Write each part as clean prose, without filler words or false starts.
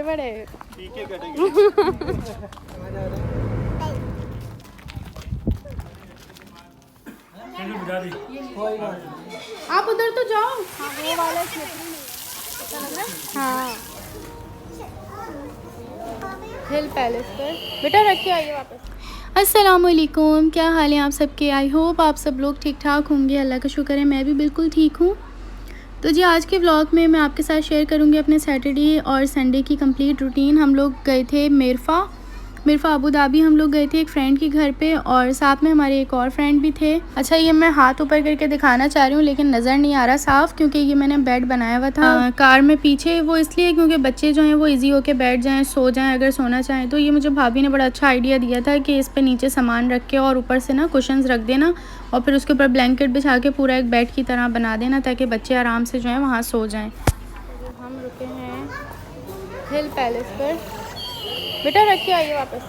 बड़े ठीक है कटेगी। आप उधर तो जाओ। हाँ वो वाला हाँ हिल पैलेस पर बेटा रख के आइए वापस। अस्सलामुअलैकुम, क्या हाल है आप सबके। आई होप आप सब लोग ठीक ठाक होंगे। अल्लाह का शुक्र है मैं भी बिल्कुल ठीक हूँ। तो जी आज के व्लॉग में मैं आपके साथ शेयर करूँगी अपने सैटरडे और संडे की कंप्लीट रूटीन। हम लोग गए थे मिरफ़ा अबू धाबी। हम लोग गए थे एक फ्रेंड के घर पे और साथ में हमारे एक और फ्रेंड भी थे। अच्छा ये मैं हाथ ऊपर करके दिखाना चाह रही हूँ लेकिन नज़र नहीं आ रहा साफ़, क्योंकि ये मैंने बेड बनाया हुआ था कार में पीछे। वो इसलिए क्योंकि बच्चे जो हैं वो इजी होके बैठ जाएं, सो जाएं अगर सोना चाहें। तो ये मुझे भाभी ने बड़ा अच्छा आइडिया दिया था कि इस पर नीचे सामान रख के और ऊपर से ना कुशन्स रख देना और फिर उसके ऊपर ब्लैंकेट बिछा के पूरा एक बेड की तरह बना देना ताकि बच्चे आराम से जो है वहाँ सो जाएँ। हम रुके हैं हिल पैलेस पर। बेटा रख के आइए वापस।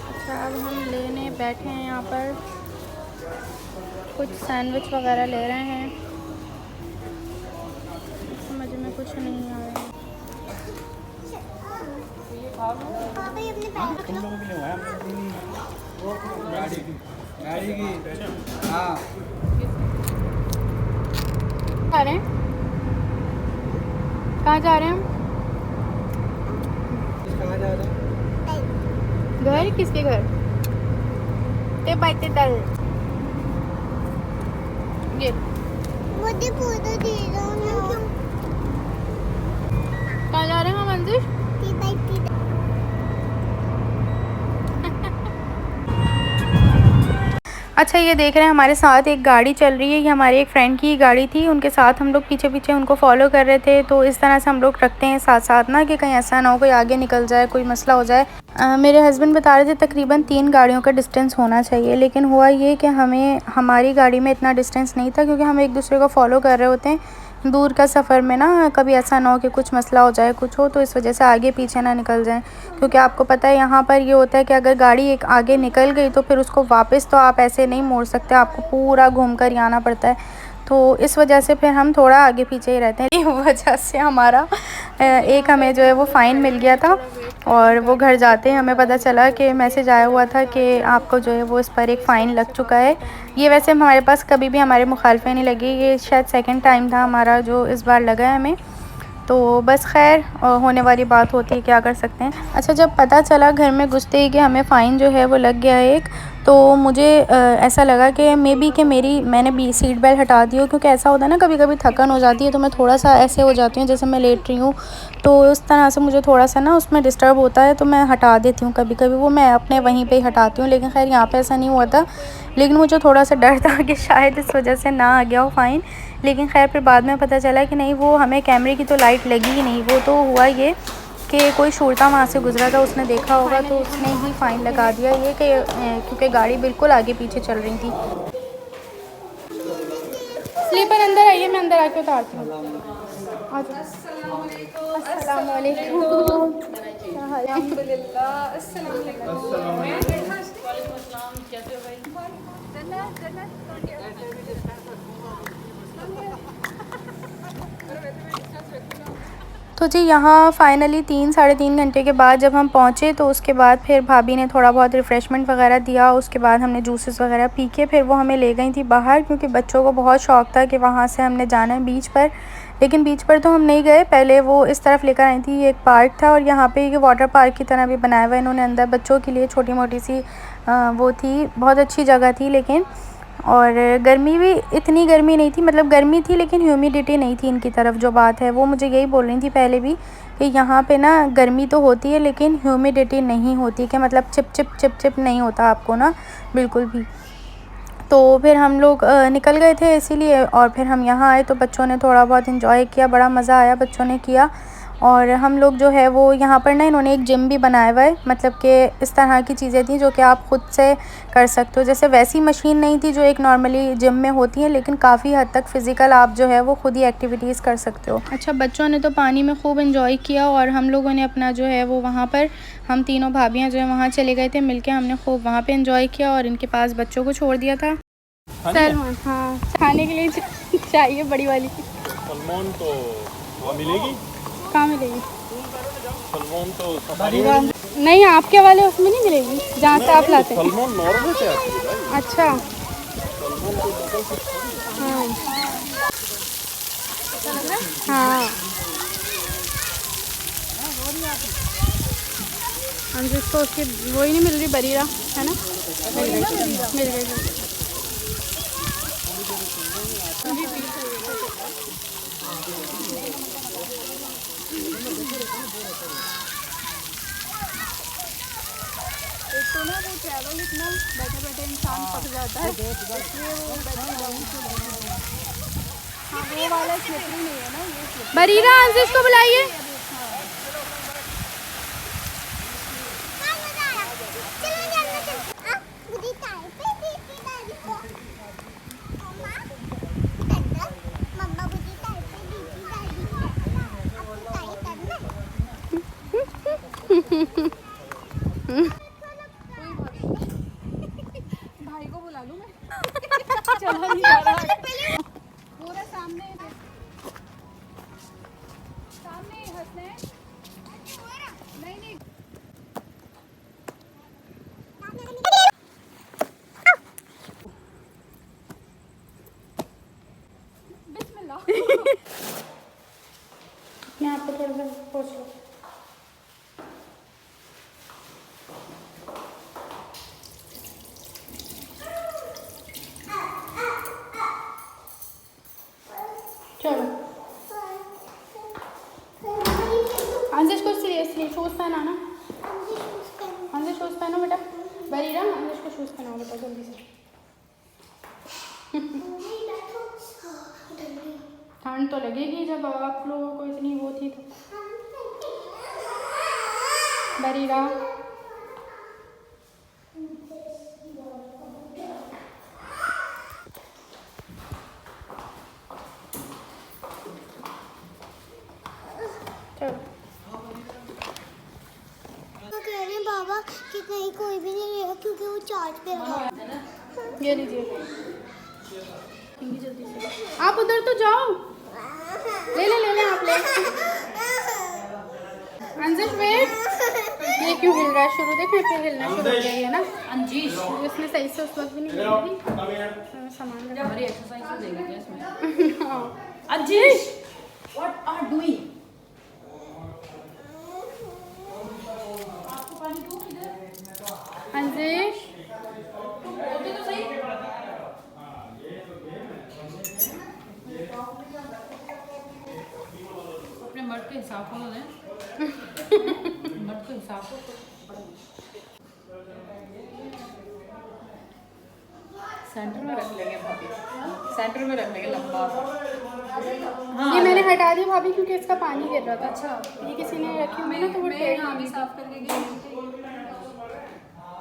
अच्छा अब हम लेने बैठे हैं यहाँ पर, कुछ सैंडविच वगैरह ले रहे हैं। समझ में कुछ नहीं आ रहा है। तुम लोगों के लिए हुआ गाड़ी की हाँ जा रहे हैं, कहाँ जा रहे हैं हम? कहाँ जा रहे हैं? घर किसके घर? ते बाइते दल ये मुझे पूरा दे दो ना। कहाँ जा रहे हैं हम मंदिर? अच्छा ये देख रहे हैं हमारे साथ एक गाड़ी चल रही है, ये हमारे एक फ्रेंड की गाड़ी थी। उनके साथ हम लोग पीछे पीछे उनको फॉलो कर रहे थे। तो इस तरह से हम लोग रखते हैं साथ साथ ना कि कहीं ऐसा ना हो कोई आगे निकल जाए, कोई मसला हो जाए। मेरे हस्बैंड बता रहे थे तकरीबन 3 गाड़ियों का डिस्टेंस होना चाहिए, लेकिन हुआ ये कि हमारी गाड़ी में इतना डिस्टेंस नहीं था क्योंकि हम एक दूसरे को फॉलो कर रहे होते हैं। दूर का सफ़र में ना कभी ऐसा ना हो कि कुछ मसला हो जाए, कुछ हो, तो इस वजह से आगे पीछे ना निकल जाएं। क्योंकि आपको पता है यहाँ पर ये होता है कि अगर गाड़ी एक आगे निकल गई तो फिर उसको वापस तो आप ऐसे नहीं मोड़ सकते, आपको पूरा घूम कर आना पड़ता है। तो इस वजह से फिर हम थोड़ा आगे पीछे ही रहते हैं। इस वजह से हमारा एक हमें जो है वो फ़ाइन मिल गया था और वो घर जाते हैं हमें पता चला कि मैसेज आया हुआ था कि आपको जो है वो इस पर एक फ़ाइन लग चुका है। ये वैसे हमारे पास कभी भी हमारे मुखालफे नहीं लगी, ये शायद सेकंड टाइम था हमारा जो इस बार लगा है हमें। तो बस खैर होने वाली बात होती है, क्या कर सकते हैं। अच्छा जब पता चला घर में घुसते ही कि हमें फ़ाइन जो है वो लग गया है एक, तो मुझे ऐसा लगा कि मे बी कि मैंने भी सीट बेल्ट हटा दी हो। क्योंकि ऐसा होता है ना कभी कभी थकन हो जाती है तो मैं थोड़ा सा ऐसे हो जाती हूँ जैसे मैं लेट रही हूँ, तो उस तरह से मुझे थोड़ा सा ना उसमें डिस्टर्ब होता है तो मैं हटा देती हूँ कभी कभी, वो मैं अपने वहीं पे ही हटाती हूँ। लेकिन खैर यहाँ पे ऐसा नहीं हुआ था, लेकिन मुझे थोड़ा सा डर था कि शायद इस वजह से ना आ गया हो फ़ाइन। लेकिन खैर फिर बाद में पता चला कि नहीं, वो हमें कैमरे की तो लाइट लगी ही नहीं। वो तो हुआ ये कि कोई शूरता वहाँ से गुजरा था, उसने देखा होगा तो उसने ही फ़ाइन लगा दिया ये कि क्योंकि गाड़ी बिल्कुल आगे पीछे चल रही थी। स्लीपर अंदर आइए, मैं अंदर आके उतारती हूँ। अस्सलाम वालेकुम। तो जी यहाँ फ़ाइनली 3-3.5 घंटे के बाद जब हम पहुँचे तो उसके बाद फिर भाभी ने थोड़ा बहुत रिफ़्रेशमेंट वगैरह दिया। उसके बाद हमने जूसेस वगैरह पी के फिर वो हमें ले गई थी बाहर, क्योंकि बच्चों को बहुत शौक़ था कि वहाँ से हमने जाना है बीच पर। लेकिन बीच पर तो हम नहीं गए, पहले वो इस तरफ लेकर आई थी। ये एक पार्क था और यहाँ पे ये वाटर पार्क की तरह भी बनाया हुआ है इन्होंने अंदर बच्चों के लिए, छोटी मोटी सी वो थी, बहुत अच्छी जगह थी। लेकिन और गर्मी भी इतनी गर्मी नहीं थी, मतलब गर्मी थी लेकिन ह्यूमिडिटी नहीं थी इनकी तरफ। जो बात है वो मुझे यही बोल रही थी पहले भी कि यहाँ पे ना गर्मी तो होती है लेकिन ह्यूमिडिटी नहीं होती, कि मतलब चिप चिप नहीं होता आपको ना बिल्कुल भी। तो फिर हम लोग निकल गए थे इसीलिए, और फिर हम यहाँ आए तो बच्चों ने थोड़ा बहुत इन्जॉय किया, बड़ा मज़ा आया बच्चों ने किया। और हम लोग जो है वो यहाँ पर ना इन्होंने एक जिम भी बनाया हुआ है, मतलब कि इस तरह की चीज़ें थी जो कि आप ख़ुद से कर सकते हो। जैसे वैसी मशीन नहीं थी जो एक नॉर्मली जिम में होती है, लेकिन काफ़ी हद तक फ़िज़िकल आप जो है वो ख़ुद ही एक्टिविटीज़ कर सकते हो। अच्छा बच्चों ने तो पानी में खूब इन्जॉय किया और हम लोगों ने अपना जो है वो वहाँ पर हम तीनों भाभियाँ जो है वहाँ चले गए थे मिलके, हमने खूब वहाँ पर इन्जॉय किया और इनके पास बच्चों को छोड़ दिया था। सलमान हाँ खाने के लिए चाहिए बड़ी वाली। सलमान तो वहाँ मिलेगी, कहाँ मिलेगी? सलमान तो बरीरा नहीं, आपके वाले उसमें नहीं मिलेगी जहाँ से आप लाते हैं। सलमान नॉर्वे से आती है भाई। अच्छा, हाँ हाँ, हम जिसको उसकी वही नहीं मिल रही, बरीरा है ना, मिल गई। एक तो ना वो ट्रैवल इतना बैठे बैठे इंसान पक जाता है, इसलिए वो हाँ वो वाला स्लिपरी नहीं है ना ये। बरीरा अंशिश को बुलाइए। भाई को बुला लूं मैं। चला नहीं जा रहा पूरा सामने हंसने नहीं नहीं। बिस्मिल्लाह। यहाँ पे थोड़ा सा पहुँच लो। चलो अंशिश को इसलिए शूज़ पहनाना। अंशिश शूज़ पहनो बेटा। बरीरा अंशिश को शूज़ पहनाओ बेटा जल्दी से। ठंड तो लगेगी जब आप लोगों को इतनी वो थी तो। बरीरा बाबा कि कहीं कोई भी नहीं रहेगा क्योंकि वो चार्ज पे रखा। ये लीजिए जल्दी से। आप उधर तो जाओ, ले ले आप ले। अंशिश वेट, ये क्यों हिल रहा है? शुरू देखो फिर हिलना शुरू हो गया है ना। अंशिश इसने सही से उस वक्त भी नहीं हिली थी। सामान हमारी एक्सरसाइज हो जाएगी क्या इसमें? अंशिश व्हाट आर डूइंग? अंशिश बोलते तो सही। अपने मर्द के हिसाब को दें। मर्द के हिसाब को सेंटर में रख लेंगे भाभी, सेंटर में रख लेंगे लंबा। हाँ, ये मैंने हटा दी भाभी क्योंकि इसका पानी गिर रहा था। अच्छा, ये किसी ने रखी हुई ना तो वो हाँ भी साफ करके गई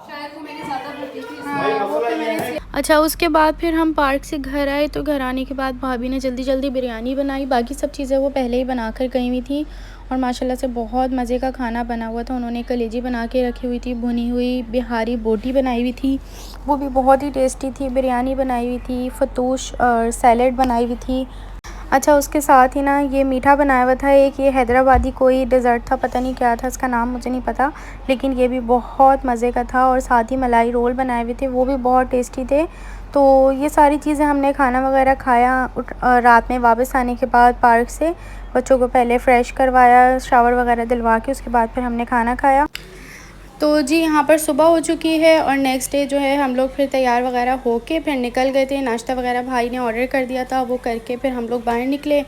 शायद, वो मैंने ज़्यादा भरती थी। हाँ, वो तो मैंने। अच्छा, उसके बाद फिर हम पार्क से घर आए, तो घर आने के बाद भाभी ने जल्दी जल्दी बिरयानी बनाई। बाकी सब चीज़ें वो पहले ही बना कर गई हुई थी और माशाल्लाह से बहुत मज़े का खाना बना हुआ था। उन्होंने कलेजी बना के रखी हुई थी, भुनी हुई बिहारी बोटी बनाई हुई थी, वो भी बहुत ही टेस्टी थी। बिरयानी बनाई हुई थी, फतूश और सैलड बनाई हुई थी। अच्छा, उसके साथ ही ना ये मीठा बनाया हुआ था एक, ये हैदराबादी कोई डेज़र्ट था, पता नहीं क्या था इसका नाम, मुझे नहीं पता, लेकिन ये भी बहुत मज़े का था। और साथ ही मलाई रोल बनाए हुए थे, वो भी बहुत टेस्टी थे। तो ये सारी चीज़ें हमने खाना वगैरह खाया। रात में वापस आने के बाद पार्क से बच्चों को पहले फ़्रेश करवाया, शावर वगैरह दिलवा के उसके बाद फिर हमने खाना खाया। तो जी यहाँ पर सुबह हो चुकी है और नेक्स्ट डे जो है हम लोग फिर तैयार वगैरह होके फिर निकल गए थे। नाश्ता वगैरह भाई ने ऑर्डर कर दिया था, वो करके फिर हम लोग बाहर निकले।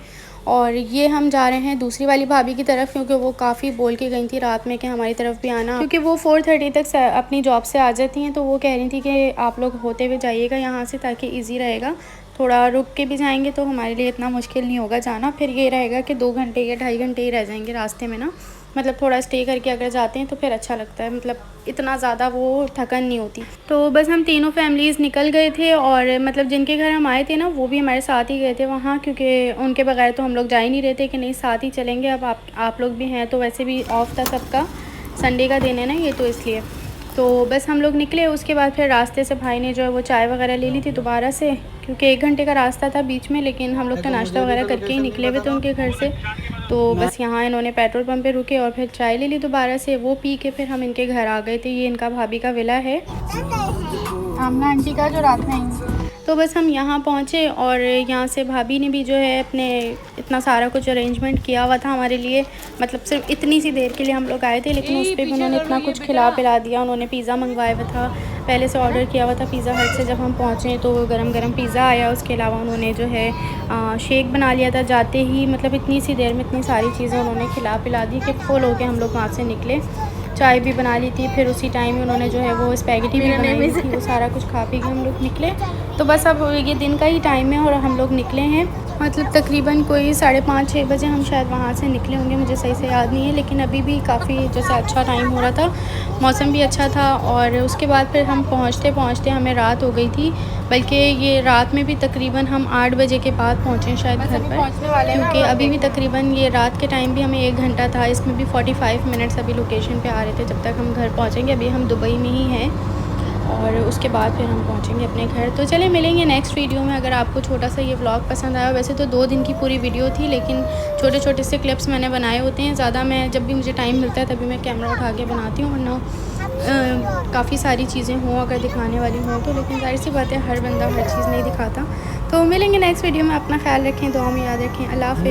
और ये हम जा रहे हैं दूसरी वाली भाभी की तरफ, क्योंकि वो काफ़ी बोल के गई थी रात में कि हमारी तरफ भी आना, क्योंकि वो 4:30 तक अपनी जॉब से आ जाती हैं। तो वो कह रही थी कि आप लोग होते हुए जाइएगा यहाँ से, ताकि ईज़ी रहेगा, थोड़ा रुक के भी जाएंगे तो हमारे लिए इतना मुश्किल नहीं होगा जाना। फिर ये रहेगा कि 2 घंटे या 2.5 घंटे ही रह जाएंगे रास्ते में ना, मतलब थोड़ा स्टे करके अगर जाते हैं तो फिर अच्छा लगता है, मतलब इतना ज़्यादा वो थकन नहीं होती। तो बस हम तीनों फैमिलीज़ निकल गए थे और मतलब जिनके घर हम आए थे ना वो भी हमारे साथ ही गए थे वहाँ, क्योंकि उनके बगैर तो हम लोग जा ही नहीं रहे थे कि नहीं साथ ही चलेंगे। अब आप लोग भी हैं तो वैसे भी ऑफ था सबका, संडे का दिन है ना ये, तो इसलिए तो बस हम लोग निकले। उसके बाद फिर रास्ते से भाई ने जो है वो चाय वगैरह ले ली थी दोबारा से, क्योंकि 1 घंटे का रास्ता था बीच में, लेकिन हम लोग तो नाश्ता वगैरह करके ही निकले हुए थे उनके घर से। तो बस यहाँ इन्होंने पेट्रोल पंप पे रुके और फिर चाय ले ली दोबारा से, वो पी के फिर हम इनके घर आ गए थे। ये इनका भाभी का विला है, आमना आंटी का, जो रात में आई। तो बस हम यहाँ पहुँचे और यहाँ से भाभी ने भी जो है अपने इतना सारा कुछ अरेंजमेंट किया हुआ था हमारे लिए। मतलब सिर्फ इतनी सी देर के लिए हम लोग आए थे, लेकिन उस पर भी उन्होंने इतना कुछ खिला पिला दिया। उन्होंने पिज़्ज़ा मंगवाया हुआ था, पहले से ऑर्डर किया हुआ था पिज़्ज़ा हट से। जब हम पहुँचे तो गरम गरम पिज़्ज़ा आया, उसके अलावा उन्होंने जो है शेक बना लिया था जाते ही। मतलब इतनी सी देर में इतनी सारी चीज़ें उन्होंने खिला पिला दी कि फुल हो के हम लोग वहाँ से निकले। चाय भी बना ली थी, फिर उसी टाइम में उन्होंने जो है वो स्पैगेटी भी बनाई थी। वो सारा कुछ खा पी के हम लोग निकले। तो बस अब ये दिन का ही टाइम है और हम लोग निकले हैं। मतलब तकरीबन कोई 5:30-6 बजे हम शायद वहाँ से निकले होंगे, मुझे सही से याद नहीं है। लेकिन अभी भी काफ़ी जैसे अच्छा टाइम हो रहा था, मौसम भी अच्छा था। और उसके बाद फिर हम पहुँचते पहुँचते हमें रात हो गई थी। बल्कि ये रात में भी तकरीबन हम 8 बजे के बाद पहुँचे शायद घर पर, क्योंकि अभी भी तकरीबन ये रात के टाइम भी हमें 1 घंटा था, इसमें भी 45 मिनट्स अभी लोकेशन पे आ रहे थे जब तक हम घर पहुँचेंगे। अभी हम दुबई में ही हैं और उसके बाद फिर हम पहुँचेंगे अपने घर। तो चले मिलेंगे नेक्स्ट वीडियो में। अगर आपको छोटा सा ये व्लॉग पसंद आया, वैसे तो 2 दिन की पूरी वीडियो थी, लेकिन छोटे छोटे से क्लिप्स मैंने बनाए होते हैं। ज़्यादा मैं जब भी मुझे टाइम मिलता है तभी मैं कैमरा उठा के बनाती हूँ, वरना काफ़ी सारी चीज़ें हों अगर दिखाने वाली हों तो। लेकिन जाहिर सी बात है हर बंदा हर चीज़ नहीं दिखाता। तो मिलेंगे नेक्स्ट वीडियो में। अपना ख्याल रखें, दुआ में याद रखें। अल्लाह हाफ़िज़।